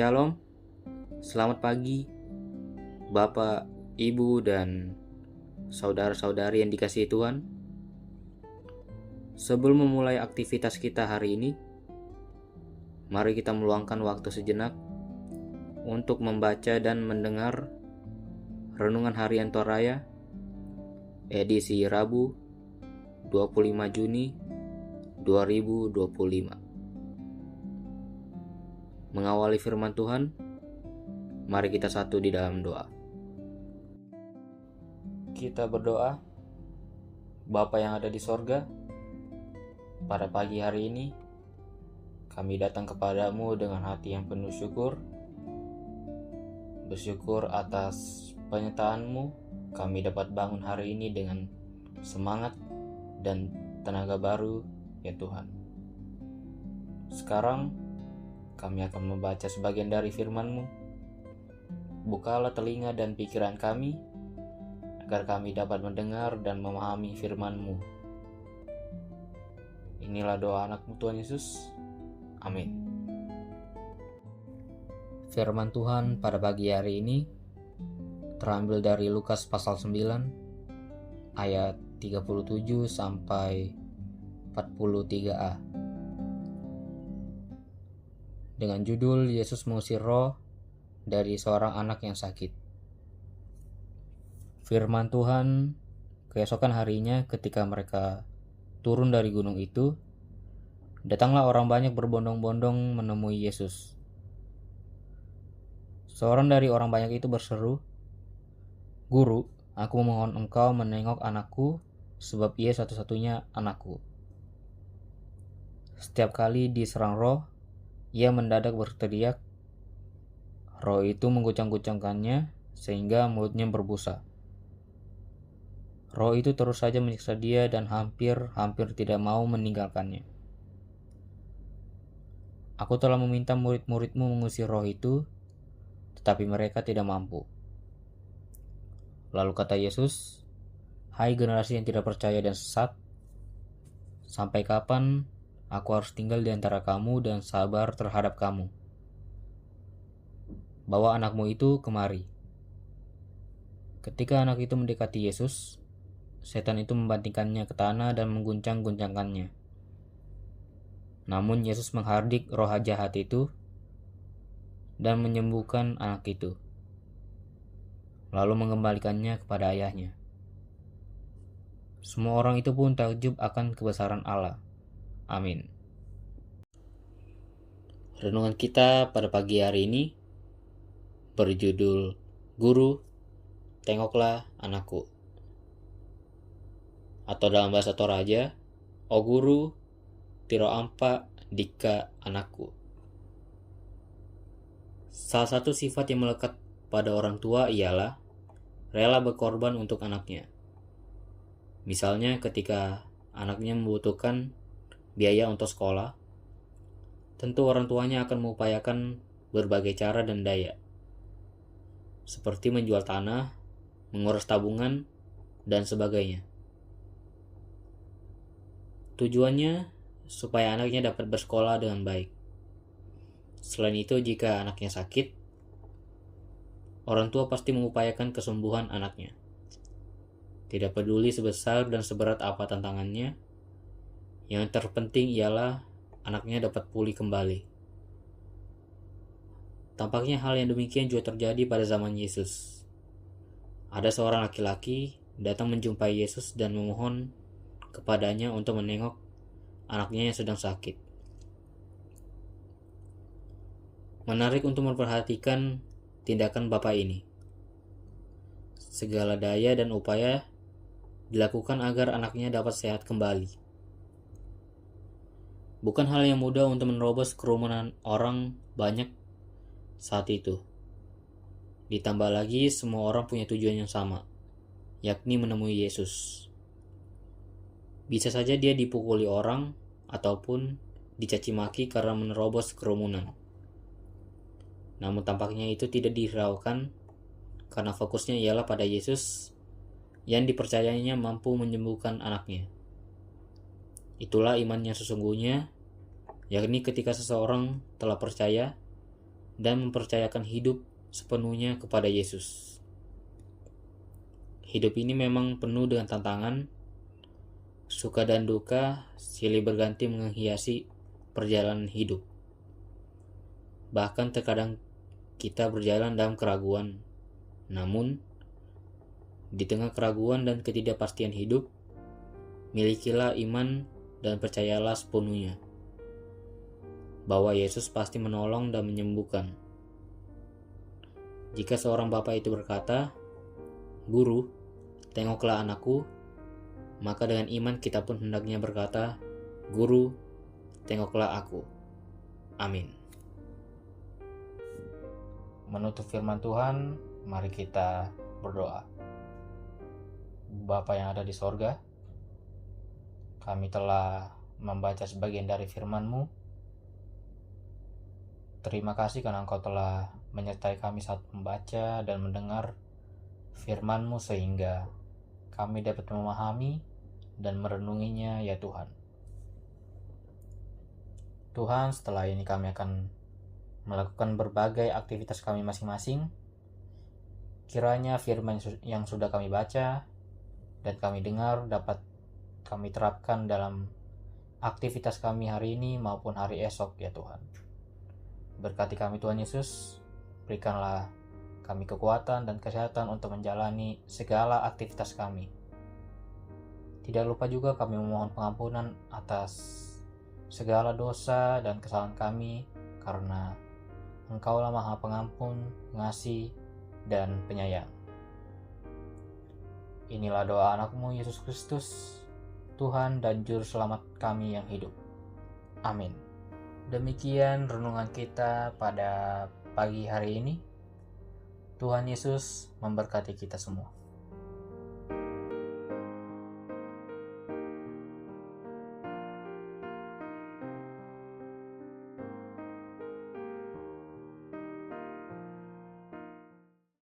Shalom, selamat pagi Bapak, Ibu, dan saudara-saudari yang dikasihi Tuhan. Sebelum memulai aktivitas kita hari ini, mari kita meluangkan waktu sejenak untuk membaca dan mendengar Renungan Harian Toraya edisi Rabu 25 Juni 2025. Mengawali firman Tuhan, mari kita satu di dalam doa. Kita berdoa. Bapa yang ada di sorga, pada pagi hari ini kami datang kepadamu dengan hati yang penuh syukur. Bersyukur atas penyertaan-Mu, kami dapat bangun hari ini dengan semangat dan tenaga baru, ya Tuhan. Sekarang kami akan membaca sebagian dari firman-Mu. Bukalah telinga dan pikiran kami, agar kami dapat mendengar dan memahami firman-Mu. Inilah doa anak-Mu Tuhan Yesus. Amin. Firman Tuhan pada pagi hari ini terambil dari Lukas pasal 9 ayat 37 sampai 43a. Dengan judul Yesus mengusir roh dari seorang anak yang sakit. Firman Tuhan, keesokan harinya ketika mereka turun dari gunung itu, datanglah orang banyak berbondong-bondong menemui Yesus. Seorang dari orang banyak itu berseru, "Guru, aku memohon engkau menengok anakku, sebab ia satu-satunya anakku. Setiap kali diserang roh, ia mendadak berteriak. Roh itu mengguncang-guncangkannya sehingga mulutnya berbusa. Roh itu terus saja menyiksa dia dan hampir tidak mau meninggalkannya. Aku telah meminta murid-muridmu mengusir roh itu, tetapi mereka tidak mampu." Lalu kata Yesus, "Hai generasi yang tidak percaya dan sesat, sampai kapan aku harus tinggal di antara kamu dan sabar terhadap kamu? Bawa anakmu itu kemari." Ketika anak itu mendekati Yesus, setan itu membantingkannya ke tanah dan mengguncang-guncangkannya. Namun Yesus menghardik roh jahat itu dan menyembuhkan anak itu, lalu mengembalikannya kepada ayahnya. Semua orang itu pun takjub akan kebesaran Allah. Amin. Renungan kita pada pagi hari ini berjudul Guru, Tengoklah Anakku. Atau dalam bahasa Toraja, O Guru, tiro ampa dika anakku. Salah satu sifat yang melekat pada orang tua ialah rela berkorban untuk anaknya. Misalnya ketika anaknya membutuhkan biaya untuk sekolah, tentu orang tuanya akan mengupayakan berbagai cara dan daya, seperti menjual tanah, menguras tabungan, dan sebagainya. Tujuannya supaya anaknya dapat bersekolah dengan baik. Selain itu, jika anaknya sakit, orang tua pasti mengupayakan kesembuhan anaknya. Tidak peduli sebesar dan seberat apa tantangannya, yang terpenting ialah anaknya dapat pulih kembali. Tampaknya hal yang demikian juga terjadi pada zaman Yesus. Ada seorang laki-laki datang menjumpai Yesus dan memohon kepadanya untuk menengok anaknya yang sedang sakit. Menarik untuk memperhatikan tindakan bapak ini. Segala daya dan upaya dilakukan agar anaknya dapat sehat kembali. Bukan hal yang mudah untuk menerobos kerumunan orang banyak saat itu. Ditambah lagi semua orang punya tujuan yang sama, yakni menemui Yesus. Bisa saja dia dipukuli orang ataupun dicaci maki karena menerobos kerumunan. Namun tampaknya itu tidak dihiraukan karena fokusnya ialah pada Yesus yang dipercayainya mampu menyembuhkan anaknya. Itulah iman yang sesungguhnya, yakni ketika seseorang telah percaya dan mempercayakan hidup sepenuhnya kepada Yesus. Hidup ini memang penuh dengan tantangan, suka dan duka silih berganti menghiasi perjalanan hidup. Bahkan terkadang kita berjalan dalam keraguan. Namun, di tengah keraguan dan ketidakpastian hidup, milikilah iman dan percayalah sepenuhnya bahwa Yesus pasti menolong dan menyembuhkan. Jika seorang bapak itu berkata, "Guru, tengoklah anakku," maka dengan iman kita pun hendaknya berkata, "Guru, tengoklah aku." Amin. Menutup firman Tuhan, mari kita berdoa. Bapa yang ada di sorga, kami telah membaca sebagian dari firman-Mu. Terima kasih karena Engkau telah menyertai kami saat membaca dan mendengar firman-Mu sehingga kami dapat memahami dan merenunginya ya Tuhan. Tuhan, setelah ini kami akan melakukan berbagai aktivitas kami masing-masing. Kiranya firman yang sudah kami baca dan kami dengar dapat kami terapkan dalam aktivitas kami hari ini maupun hari esok ya Tuhan. Berkati kami Tuhan Yesus, berikanlah kami kekuatan dan kesehatan untuk menjalani segala aktivitas kami. Tidak lupa juga kami memohon pengampunan atas segala dosa dan kesalahan kami, karena Engkaulah Maha Pengampun, Pengasih, dan Penyayang. Inilah doa anak-Mu Yesus Kristus, Tuhan dan Juru Selamat kami yang hidup. Amin. Demikian renungan kita pada pagi hari ini. Tuhan Yesus memberkati kita semua.